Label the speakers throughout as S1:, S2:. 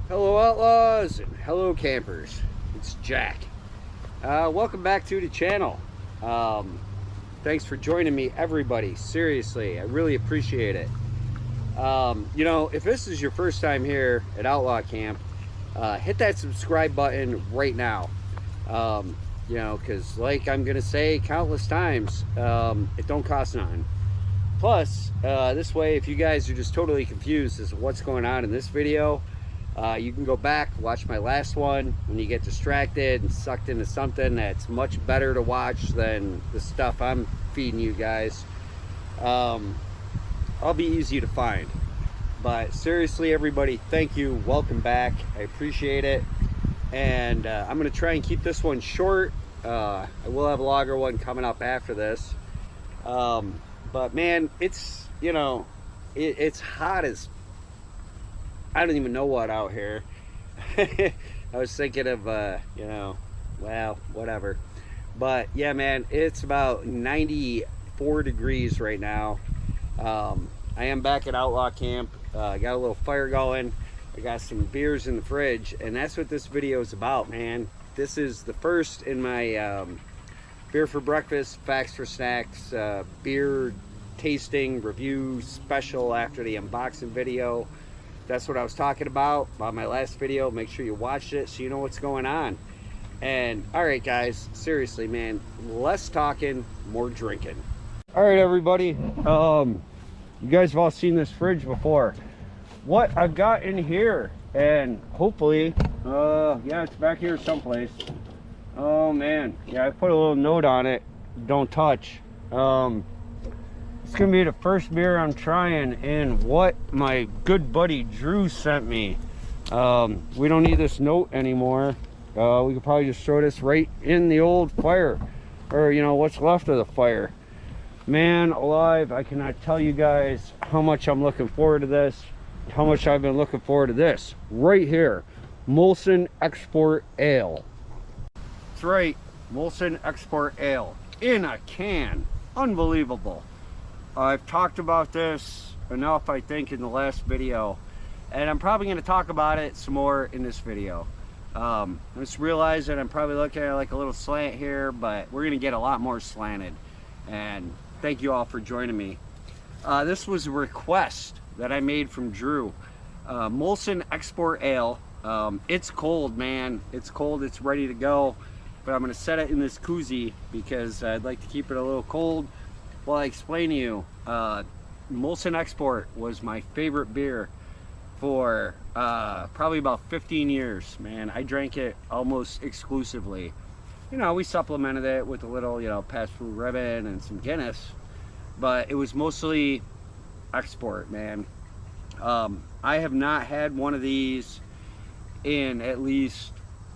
S1: Hello outlaws and hello campers, it's Jack. Welcome back to the channel. Thanks for joining me, everybody. Seriously, I really appreciate it. You know, if this is your first time here at Outlaw Camp, hit that subscribe button right now. You know, because like I'm gonna say countless times, it don't cost nothing. Plus, this way, if you guys are just totally confused as to what's going on in this video, you can go back, watch my last one when you get distracted and sucked into something that's much better to watch than the stuff I'm feeding you guys. I'll be easy to find. But seriously, everybody, thank you. Welcome back. I appreciate it. And I'm going to try and keep this one short. I will have a longer one coming up after this. But man, it's, you know, it's hot as I don't even know what out here. I was thinking of, you know, well, whatever. But yeah, man, it's about 94 degrees right now. I am back at Outlaw Camp. I got a little fire going. I got some beers in the fridge, and that's what this video is about, man. This is the first in my beer for breakfast, facts for snacks, beer tasting review special after the unboxing video. That's what I was talking about my last video. Make sure you watch it so you know what's going on. And all right, guys, seriously, man, less talking, more drinking. All right, everybody, you guys have all seen this fridge before. What I've got in here, and hopefully, yeah, it's back here someplace. Oh man, yeah, I put a little note on it, don't touch. It's gonna be the first beer I'm trying, and what my good buddy Drew sent me. We don't need this note anymore. We could probably just throw this right in the old fire, or you know, what's left of the fire. Man alive, I cannot tell you guys how much I'm looking forward to this, how much I've been looking forward to this right here. Molson Export Ale. That's right, Molson Export Ale in a can. Unbelievable. I've talked about this enough, I think, in the last video, and I'm probably going to talk about it some more in this video. I just realized that I'm probably looking at like a little slant here, but we're going to get a lot more slanted. And thank you all for joining me. This was a request that I made from Drew. Molson Export Ale. It's cold, man. It's cold. It's ready to go. But I'm going to set it in this koozie because I'd like to keep it a little cold. Well, I explain to you, Molson Export was my favorite beer for probably about 15 years, man. I drank it almost exclusively. You know, we supplemented it with a little, you know, passed through ribbon and some Guinness, but it was mostly Export, man. I have not had one of these in at least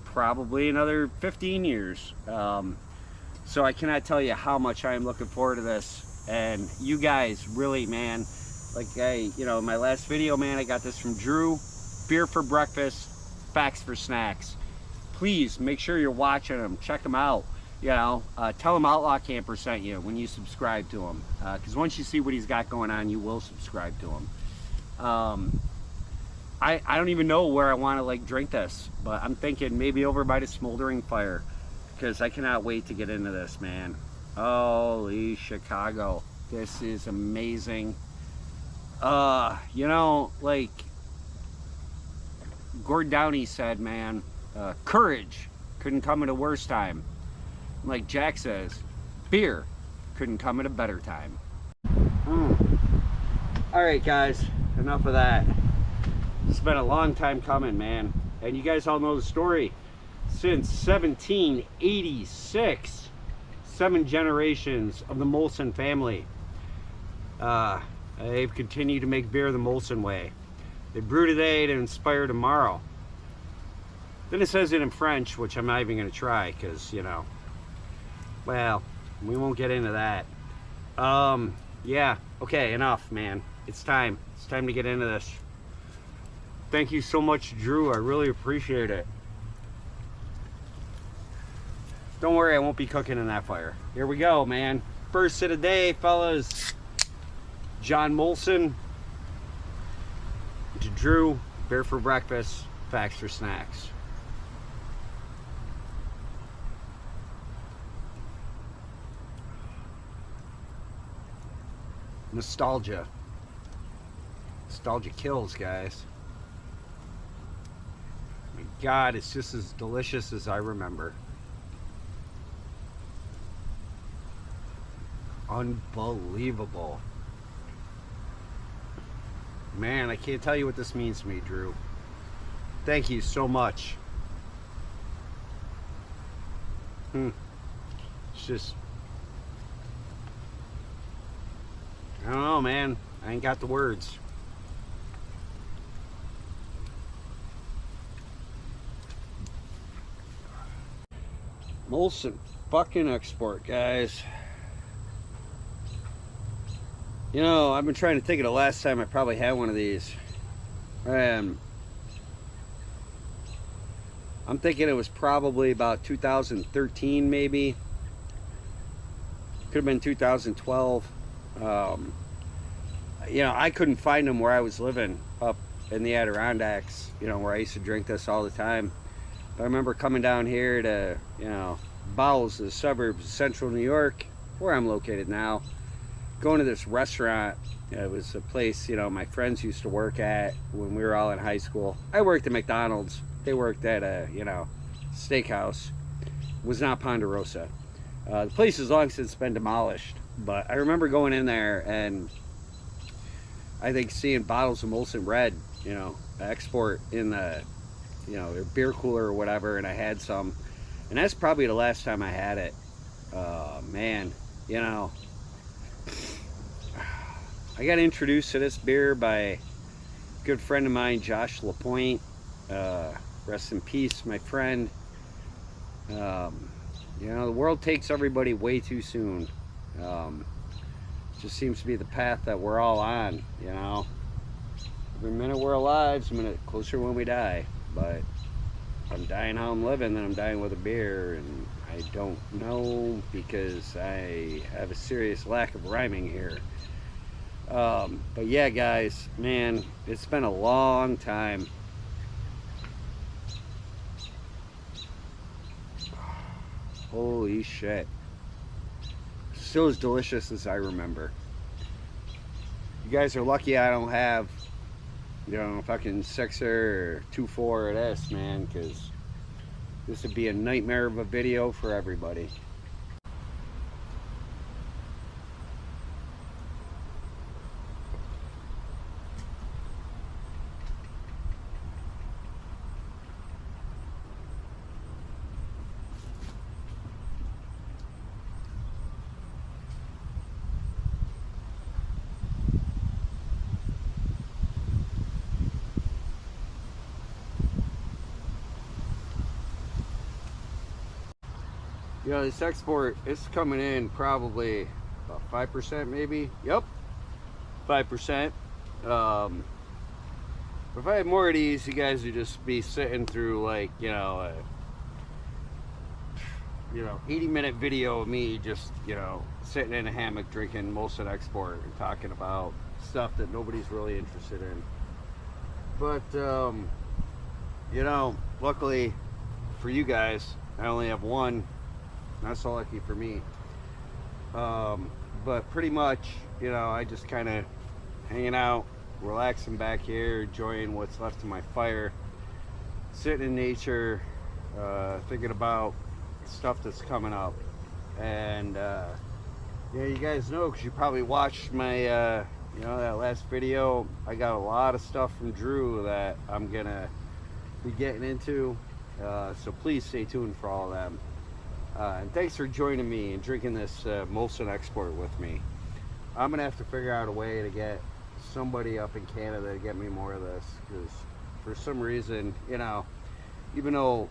S1: probably another 15 years. So I cannot tell you how much I am looking forward to this. And you guys really, man, like you know, my last video, man, I got this from Drew. Beer for breakfast, facts for snacks. Please make sure you're watching them. Check them out. You know, tell him Outlaw Camper sent you when you subscribe to him. Because once you see what he's got going on, you will subscribe to him. I don't even know where I want to like drink this, but I'm thinking maybe over by the smoldering fire. Because I cannot wait to get into this, man. Holy Chicago. This is amazing. You know, like Gord Downey said, man, courage couldn't come at a worse time. Like Jack says, beer couldn't come at a better time. All right, guys, enough of that. It's been a long time coming, man. And you guys all know the story. Since 1786, 7 generations of the Molson family. They've continued to make beer the Molson way. They brew today to inspire tomorrow. Then it says it in French, which I'm not even going to try because, you know, well, we won't get into that. Yeah, okay, enough, man. It's time. It's time to get into this. Thank you so much, Drew. I really appreciate it. Don't worry, I won't be cooking in that fire. Here we go, man. First of the day, fellas. John Molson to Drew, beer for breakfast, Facts for snacks. Nostalgia. Nostalgia kills, guys. My God, it's just as delicious as I remember. Unbelievable. Man, I can't tell you what this means to me, Drew. Thank you so much. It's just, I don't know, man. I ain't got the words. Molson fucking Export, guys. You know, I've been trying to think of the last time I probably had one of these. I'm thinking it was probably about 2013, maybe. Could have been 2012. You know, I couldn't find them where I was living up in the Adirondacks, you know, where I used to drink this all the time. But I remember coming down here to, you know, bowels, the suburbs of central New York, where I'm located now, going to this restaurant. It was a place, you know, my friends used to work at when we were all in high school. I worked at McDonald's. They worked at a, you know, steakhouse. It was not Ponderosa. The place has long since been demolished, but I remember going in there and I think seeing bottles of Molson Red, you know, Export in the, you know, their beer cooler or whatever, and I had some, and that's probably the last time I had it. Man, you know, I got introduced to this beer by a good friend of mine, Josh LaPointe. Rest in peace, my friend. You know, the world takes everybody way too soon. Just seems to be the path that we're all on, you know. Every minute we're alive is a minute closer when we die. But I'm dying how I'm living, then I'm dying with a beer, and I don't know because I have a serious lack of rhyming here. But yeah, guys, man, it's been a long time. Holy shit. Still as delicious as I remember. You guys are lucky I don't have, you know, fucking 6er or 2.4 of this, man, because this would be a nightmare of a video for everybody. You know, this Export, it's coming in probably about 5% maybe. Yep, 5%. If I had more of these, you guys would just be sitting through like, you know, 80-minute video of me just, you know, sitting in a hammock drinking Molson Export and talking about stuff that nobody's really interested in. But, you know, luckily for you guys, I only have one. Not so lucky for me. But pretty much, you know, I just kind of hanging out, relaxing back here, enjoying what's left of my fire, sitting in nature, thinking about stuff that's coming up. And yeah, you guys know, because you probably watched my you know, that last video. I got a lot of stuff from Drew that I'm gonna be getting into, so please stay tuned for all of them. And thanks for joining me and drinking this Molson Export with me. I'm gonna have to figure out a way to get somebody up in Canada to get me more of this, because for some reason, you know, even though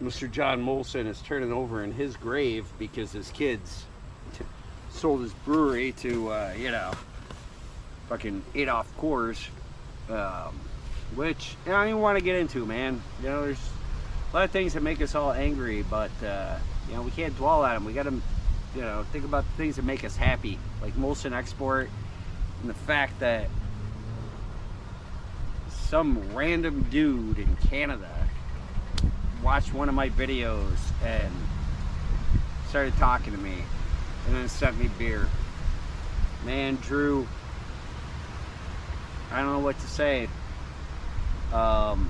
S1: Mr. John Molson is turning over in his grave because his kids sold his brewery to you know, fucking Adolf Coors, which I don't even want to get into, man. You know, there's a lot of things that make us all angry, but you know, we can't dwell on them. We got to, you know, think about the things that make us happy, like Molson Export, and the fact that some random dude in Canada watched one of my videos and started talking to me, and then sent me beer. Man, Drew, I don't know what to say. So I'm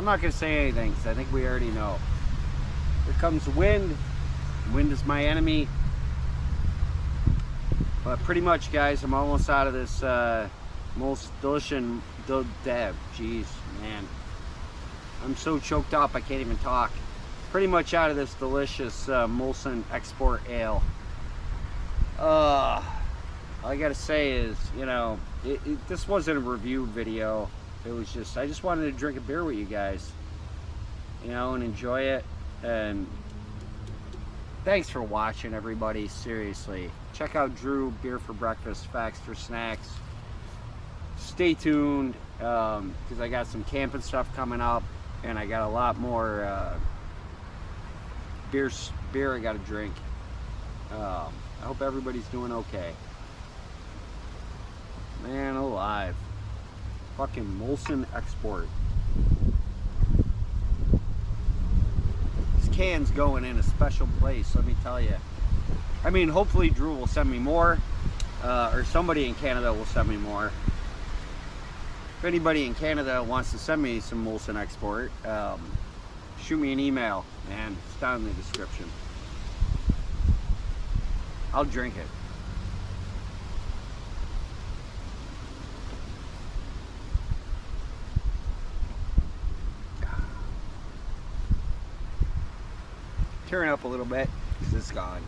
S1: not gonna say anything because I think we already know. Here comes wind. Wind is my enemy. But pretty much, guys, I'm almost out of this most delicious. Jeez, man, I'm so choked up I can't even talk. Pretty much out of this delicious Molson Export Ale. All I gotta say is, you know, this wasn't a review video. It was just, I just wanted to drink a beer with you guys, you know, and enjoy it. And thanks for watching, everybody. Seriously, check out Drew, Beer for Breakfast, Facts for Snacks. Stay tuned, because I got some camping stuff coming up, and I got a lot more beer I gotta drink. I hope everybody's doing okay. Man alive. Fucking Molson Export. This can's going in a special place, let me tell you. I mean, hopefully Drew will send me more, or somebody in Canada will send me more. If anybody in Canada wants to send me some Molson Export, shoot me an email, man. It's down in the description. I'll drink it. Tearing up a little bit because it's gone.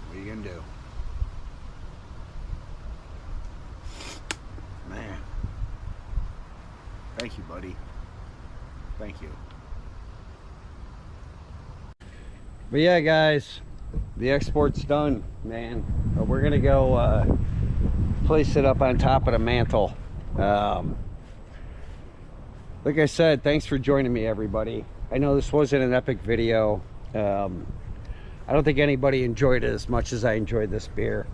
S1: What are you gonna do? Man. Thank you, buddy. Thank you. But yeah, guys, the export's done, man. We're gonna go place it up on top of the mantle. Like I said, thanks for joining me, everybody. I know this wasn't an epic video. I don't think anybody enjoyed it as much as I enjoyed this beer.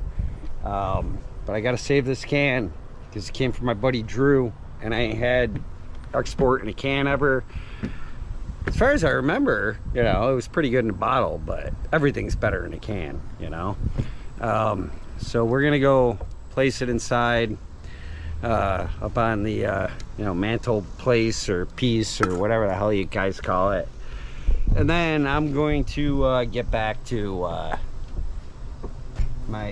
S1: But I gotta save this can because it came from my buddy Drew, and I ain't had export in a can ever. As far as I remember, you know, it was pretty good in a bottle, but everything's better in a can, you know. So we're gonna go place it inside, up on the you know, mantle place or piece or whatever the hell you guys call it. And then I'm going to get back to my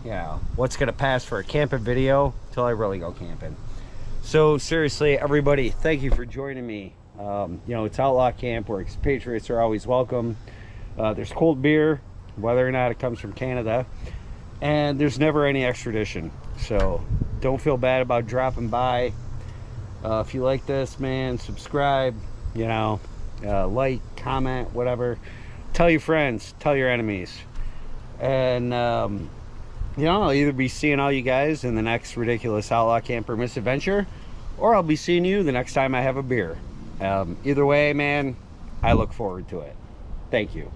S1: you know, what's gonna pass for a camping video till I really go camping. So seriously, everybody, thank you for joining me. You know, it's Outlaw Camp where expatriates are always welcome. There's cold beer, whether or not it comes from Canada, and there's never any extradition. So don't feel bad about dropping by. If you like this, man, subscribe, you know, like, comment, whatever. Tell your friends, tell your enemies. And you know, I'll either be seeing all you guys in the next ridiculous Outlaw Camper misadventure, or I'll be seeing you the next time I have a beer. Either way, man, I look forward to it. Thank you.